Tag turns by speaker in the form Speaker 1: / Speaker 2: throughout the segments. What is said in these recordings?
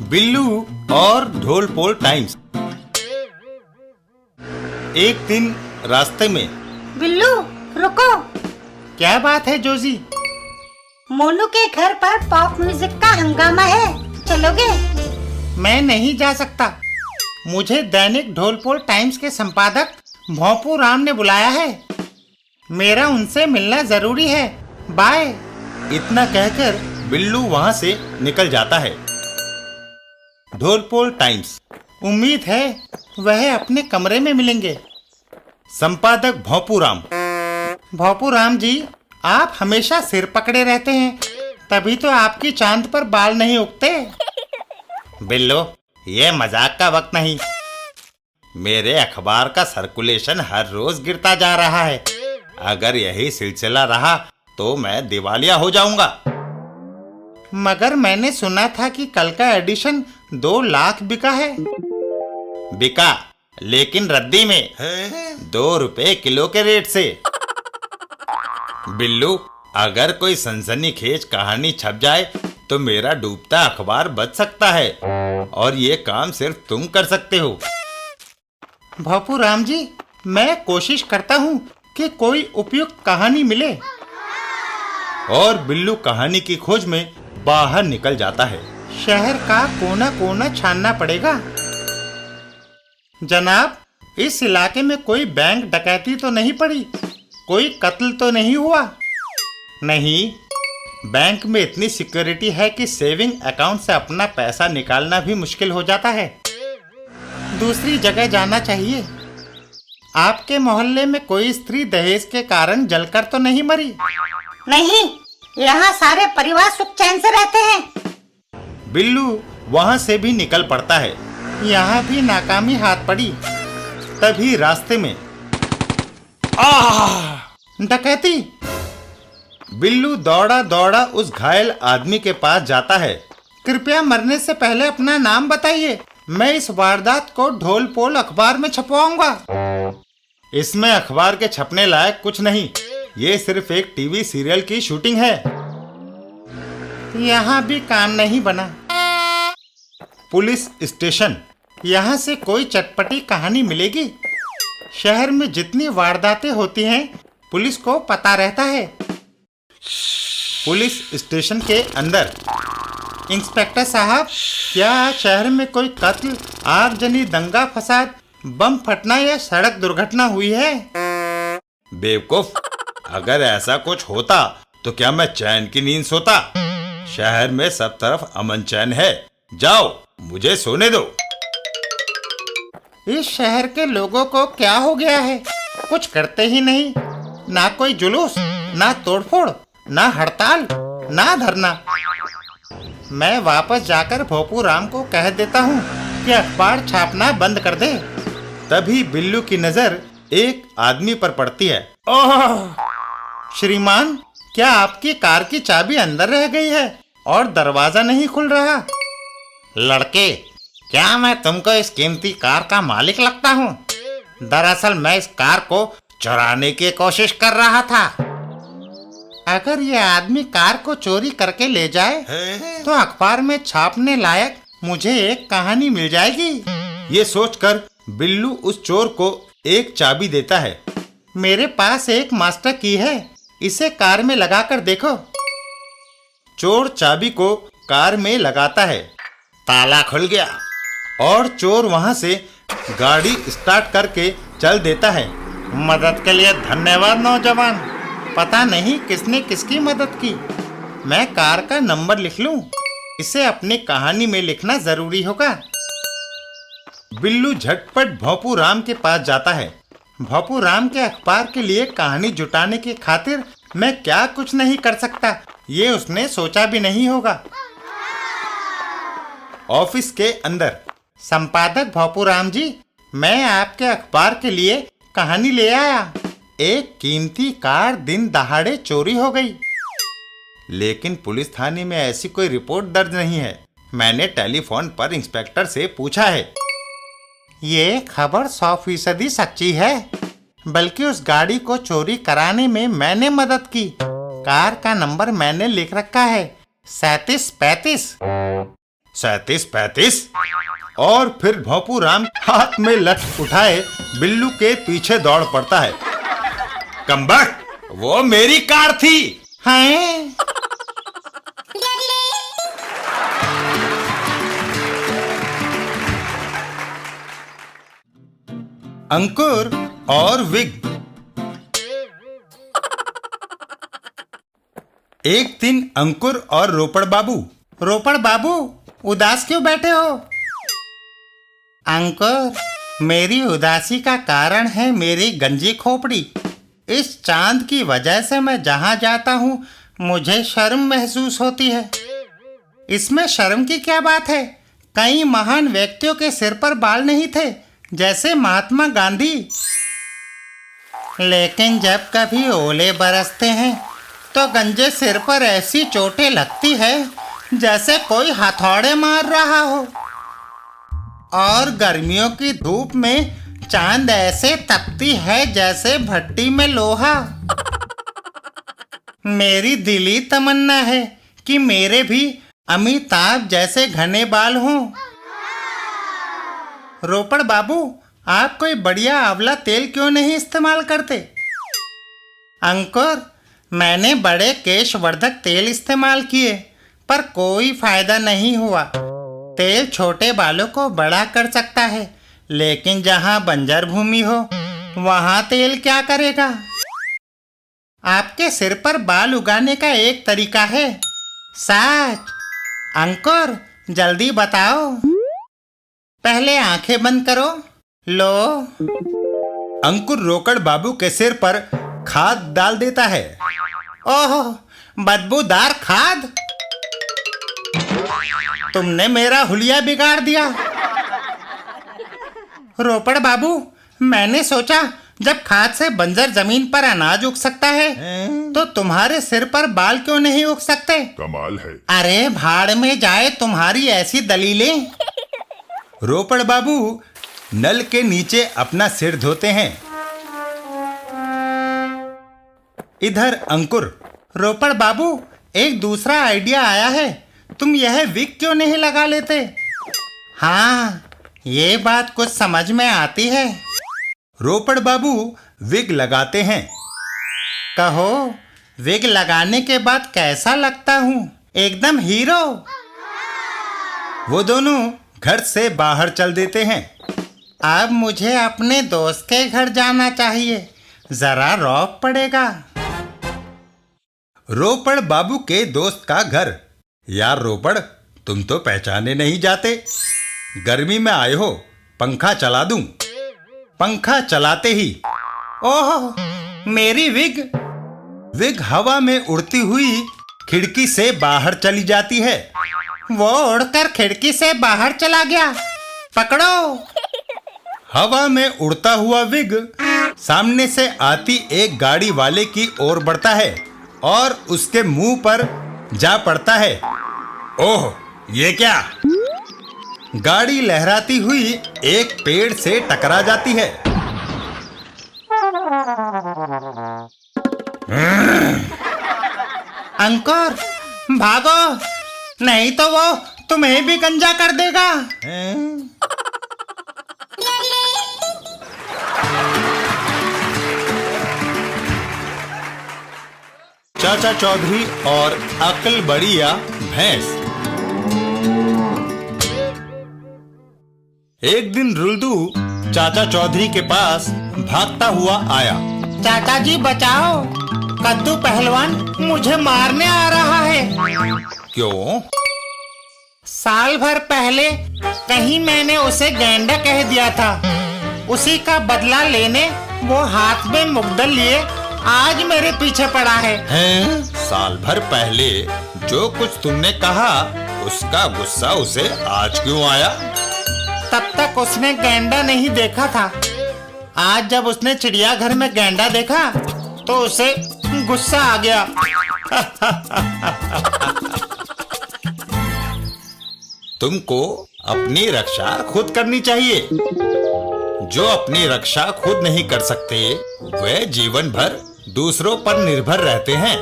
Speaker 1: बिल्लू और ढोल पोल टाइम्स। एक दिन रास्ते में।
Speaker 2: बिल्लू रुको।
Speaker 1: क्या बात है जोजी?
Speaker 2: मोनू के घर पर पॉप म्यूजिक का हंगामा है, चलोगे?
Speaker 1: मैं नहीं जा सकता। मुझे दैनिक ढोल पोल टाइम्स के संपादक भोंपू राम ने बुलाया है। मेरा उनसे मिलना जरूरी है। बाय। इतना कहकर बिल्लू वहां से निकल जाता है। ढोल पोल टाइम्स। उम्मीद है वह अपने कमरे में मिलेंगे। संपादक भोंपू राम। भोंपू राम जी, आप हमेशा सिर पकड़े रहते हैं, तभी तो आपकी चांद पर बाल नहीं उगते। बिल्लू, ये मजाक का वक्त नहीं। मेरे अखबार का सर्कुलेशन हर रोज गिरता जा रहा है। अगर यही सिलसिला रहा तो मैं दिवालिया हो जाऊंगा। मगर मैंने सुना था कि कल का एडिशन 2 लाख बिका है। बिका, लेकिन रद्दी में 2 रुपए किलो के रेट से। बिल्लू, अगर कोई सनसनीखेज कहानी छप जाए तो मेरा डूबता अखबार बच सकता है, और ये काम सिर्फ तुम कर सकते हो। भोंपू राम जी, मैं कोशिश करता हूँ कि कोई उपयुक्त कहानी मिले। और बिल्लू कहानी की खोज में बाहर निकल जाता है। शहर का कोना कोना छानना पड़ेगा। जनाब, इस इलाके में कोई बैंक डकैती तो नहीं पड़ी? कोई कत्ल तो नहीं हुआ? नहीं, बैंक में इतनी सिक्योरिटी है कि सेविंग अकाउंट से अपना पैसा निकालना भी मुश्किल हो जाता है। दूसरी जगह जाना चाहिए। आपके मोहल्ले में कोई स्त्री दहेज के कारण जलकर तो नहीं मरी?
Speaker 2: नहीं, यहाँ सारे परिवार सुख चैन से रहते हैं।
Speaker 1: बिल्लू वहां से भी निकल पड़ता है। यहाँ भी नाकामी हाथ पड़ी। तभी रास्ते में डकैती। बिल्लू दौड़ा दौड़ा उस घायल आदमी के पास जाता है। कृपया मरने से पहले अपना नाम बताइए। मैं इस वारदात को ढोल पोल अखबार में छपवाऊंगा। इसमें अखबार के छपने लायक कुछ नहीं। ये सिर्फ एक टीवी सीरियल की शूटिंग है। यहाँ भी काम नहीं बना। Police station. यहाँ से कोई चटपटी कहानी मिलेगी? शहर में जितनी वारदातें होती हैं, पुलिस को पता रहता है। पुलिस स्टेशन के अंदर। इंस्पेक्टर साहब, क्या शहर में कोई कत्ल, आगजनी, दंगा फसाद, बम फटना या सड़क दुर्घटना हुई है? बेवकूफ, अगर ऐसा कुछ होता तो क्या मैं चैन की नींद सोता? शहर में सब तरफ अमन चैन है। जाओ, मुझे सोने दो। इस शहर के लोगों को क्या हो गया है? कुछ करते ही नहीं। ना कोई जुलूस, ना तोड़फोड़, ना हड़ताल, ना धरना। मैं वापस जाकर भोंपू राम को कह देता हूँ कि अखबार छापना बंद कर दे। तभी बिल्लू की नजर एक आदमी पर पड़ती है। ओह! श्रीमान, क्या आपकी कार की चाबी अंदर रह गई है और दरवाजा नहीं खुल रहा? लड़के, क्या मैं तुमको इस कीमती कार का मालिक लगता हूँ? दरअसल मैं इस कार को चुराने की कोशिश कर रहा था। अगर ये आदमी कार को चोरी करके ले जाए तो अखबार में छापने लायक मुझे एक कहानी मिल जाएगी। ये सोचकर बिल्लू उस चोर को एक चाबी देता है। मेरे पास एक मास्टर की है, इसे कार में लगाकर देखो। चोर चाबी को कार में लगाता है। ताला खुल गया और चोर वहां से गाड़ी स्टार्ट करके चल देता है। मदद के लिए धन्यवाद नौजवान। पता नहीं किसने किसकी मदद की। मैं कार का नंबर लिख लूं। इसे अपनी कहानी में लिखना जरूरी होगा। बिल्लू झटपट भोंपू राम के पास जाता है। भोंपू राम के अखबार के लिए कहानी जुटाने की खातिर मैं क्या कुछ नहीं कर सकता, ये उसने सोचा भी नहीं होगा। ऑफिस के अंदर। संपादक भोंपू राम जी, मैं आपके अखबार के लिए कहानी ले आया। एक कीमती कार दिन दहाड़े चोरी हो गई, लेकिन पुलिस थाने में ऐसी कोई रिपोर्ट दर्ज नहीं है। मैंने टेलीफोन पर इंस्पेक्टर से पूछा है। ये खबर 100% सच्ची है, बल्कि उस गाड़ी को चोरी कराने में मैंने मदद की। कार का नंबर मैंने लिख रखा है 3735। 37 35। और फिर भोंपू राम हाथ में लठ उठाए बिल्लू के पीछे दौड़ पड़ता है। कमबख्त, वो मेरी कार थी। हैं? अंकुर और विग। एक दिन अंकुर और रोपड़ बाबू उदास क्यों बैठे हो? अंकुर, मेरी उदासी का कारण है मेरी गंजी खोपड़ी। इस चांद की वजह से मैं जहां जाता हूं मुझे शर्म महसूस होती है। इसमें शर्म की क्या बात है? कई महान व्यक्तियों के सिर पर बाल नहीं थे, जैसे महात्मा गांधी। लेकिन जब कभी ओले बरसते हैं तो गंजे सिर पर ऐसी चोटें लगती है जैसे कोई हथौड़े मार रहा हो। और गर्मियों की धूप में चांद ऐसे तपती है जैसे भट्टी में लोहा। मेरी दिली तमन्ना है कि मेरे भी अमिताभ जैसे घने बाल हों। रोपड़ बाबू, आप कोई बढ़िया आंवला तेल क्यों नहीं इस्तेमाल करते? अंकुर, मैंने बड़े केशवर्धक तेल इस्तेमाल किए पर कोई फायदा नहीं हुआ। तेल छोटे बालों को बड़ा कर सकता है, लेकिन जहां बंजर भूमि हो वहां तेल क्या करेगा? आपके सिर पर बाल उगाने का एक तरीका है। सच? अंकुर, जल्दी बताओ। पहले आंखें बंद करो। लो। अंकुर रोकड़ बाबू के सिर पर खाद डाल देता है। ओह, बदबूदार खाद! तुमने मेरा हुलिया बिगाड़ दिया। रोपड़ बाबू, मैंने सोचा जब खाद से बंजर जमीन पर अनाज उग सकता है तो तुम्हारे सिर पर बाल क्यों नहीं उग सकते?
Speaker 3: कमाल है।
Speaker 1: अरे भाड़ में जाए तुम्हारी ऐसी दलीलें। रोपड़ बाबू नल के नीचे अपना सिर धोते हैं। इधर अंकुर। रोपड़ बाबू, एक दूसरा आइडिया आया है, तुम यह विग क्यों नहीं लगा लेते? हाँ, ये बात कुछ समझ में आती है। रोपड़ बाबू विग लगाते हैं। कहो, विग लगाने के बाद कैसा लगता हूँ? एकदम हीरो। वो दोनों घर से बाहर चल देते हैं। अब मुझे अपने दोस्त के घर जाना चाहिए, जरा रौब पड़ेगा। रोपड़ बाबू के दोस्त का घर। यार रोपड़, तुम तो पहचाने नहीं जाते। गर्मी में आए हो, पंखा चला दूं? पंखा चलाते ही ओह, मेरी विग हवा में उड़ती हुई खिड़की से बाहर चली जाती है। वो उड़कर खिड़की से बाहर चला गया। पकड़ो। हवा में उड़ता हुआ विग सामने से आती एक गाड़ी वाले की ओर बढ़ता है और उसके मुंह पर जा पड़ता है। ओह, ये क्या? गाड़ी लहराती हुई एक पेड़ से टकरा जाती है। अंकुर, भागो, नहीं तो वो तुम्हें भी गंजा कर देगा। चाचा चौधरी और अकल बढ़िया भैंस। एक दिन रुल्दू चाचा चौधरी के पास भागता हुआ आया। चाचा जी बचाओ, कद्दू पहलवान मुझे मारने आ रहा है। क्यों? साल भर पहले कहीं मैंने उसे गैंडा कह दिया था। उसी का बदला लेने वो हाथ में मुग्दल लिए आज मेरे पीछे पड़ा है। हैं? साल भर पहले जो कुछ तुमने कहा उसका गुस्सा उसे आज क्यों आया? तब तक उसने गैंडा नहीं देखा था। आज जब उसने चिड़ियाघर में गैंडा देखा तो उसे गुस्सा आ गया। तुमको अपनी रक्षा खुद करनी चाहिए। जो अपनी रक्षा खुद नहीं कर सकते वे जीवन भर दूसरों पर निर्भर रहते हैं।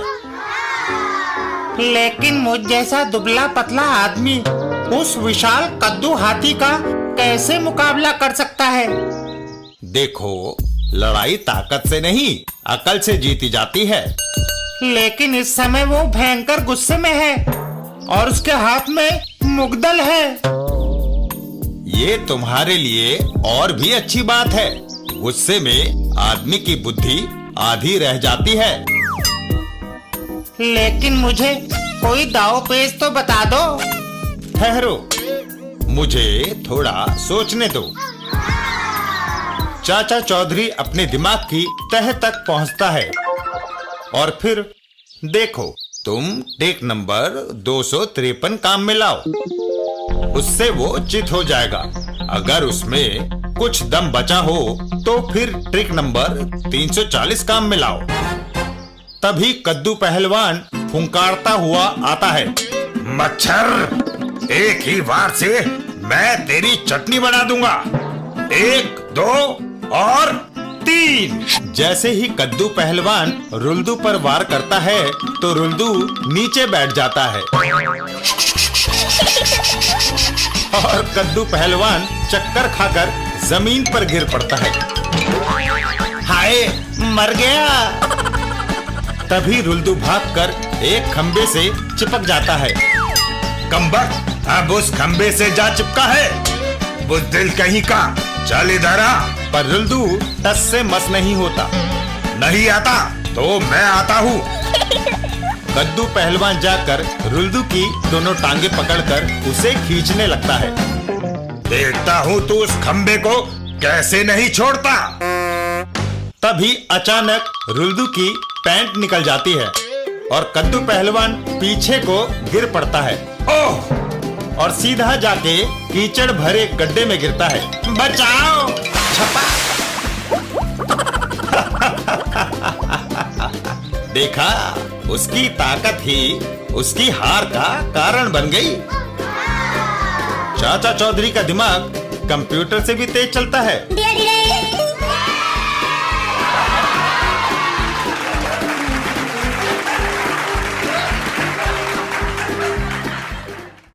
Speaker 1: लेकिन मुझ जैसा दुबला पतला आदमी उस विशाल कद्दू हाथी का कैसे मुकाबला कर सकता है?
Speaker 3: देखो, लड़ाई ताकत से नहीं, अकल से जीती जाती है।
Speaker 1: लेकिन इस समय वो भयंकर गुस्से में है और उसके हाथ में मुग्दल है।
Speaker 3: ये तुम्हारे लिए और भी अच्छी बात है। गुस्से में आदमी की बुद्धि आधी रह जाती है।
Speaker 1: लेकिन मुझे कोई दाव पेच तो बता दो।
Speaker 3: ठहरो, मुझे थोड़ा सोचने दो। चाचा चौधरी अपने दिमाग की तह तक पहुंचता है और फिर देखो, तुम टेक नंबर 253 काम में लाओ। उससे वो चित हो जाएगा। अगर उसमें कुछ दम बचा हो तो फिर ट्रिक नंबर 340 काम में लाओ। तभी कद्दू पहलवान फुंकारता हुआ आता है।
Speaker 4: मच्छर, एक ही वार से मैं तेरी चटनी बना दूंगा। 1, 2 और 3।
Speaker 3: जैसे ही कद्दू पहलवान रुल्दू पर वार करता है तो रुल्दू नीचे बैठ जाता है और कद्दू पहलवान चक्कर खाकर जमीन पर गिर पड़ता है।
Speaker 1: हाय, मर गया।
Speaker 3: तभी रुल्दू भागकर एक खंबे से चिपक जाता है।
Speaker 4: कमबख्त, अब उस खंबे से जा चिपका है। बुज़दिल कहीं का, चल इधर आ।
Speaker 3: पर रुल्दू टस से मस नहीं होता।
Speaker 4: नहीं आता तो मैं आता हूँ।
Speaker 3: कद्दू पहलवान जाकर रुल्दू की दोनों टांगे पकड़कर उसे खींचने लगता है।
Speaker 4: देखता हूँ तू उस खंबे को कैसे नहीं छोड़ता।
Speaker 3: तभी अचानक रुल्दू की पैंट निकल जाती है और कद्दू पहलवान पीछे को गिर पड़ता है।
Speaker 4: ओह!
Speaker 3: और सीधा जाके कीचड़ भरे गड्ढे में गिरता है।
Speaker 1: बचाओ! छपा!
Speaker 3: देखा, उसकी ताकत ही उसकी हार का कारण बन गई। चाचा चौधरी का दिमाग कंप्यूटर से भी तेज चलता है।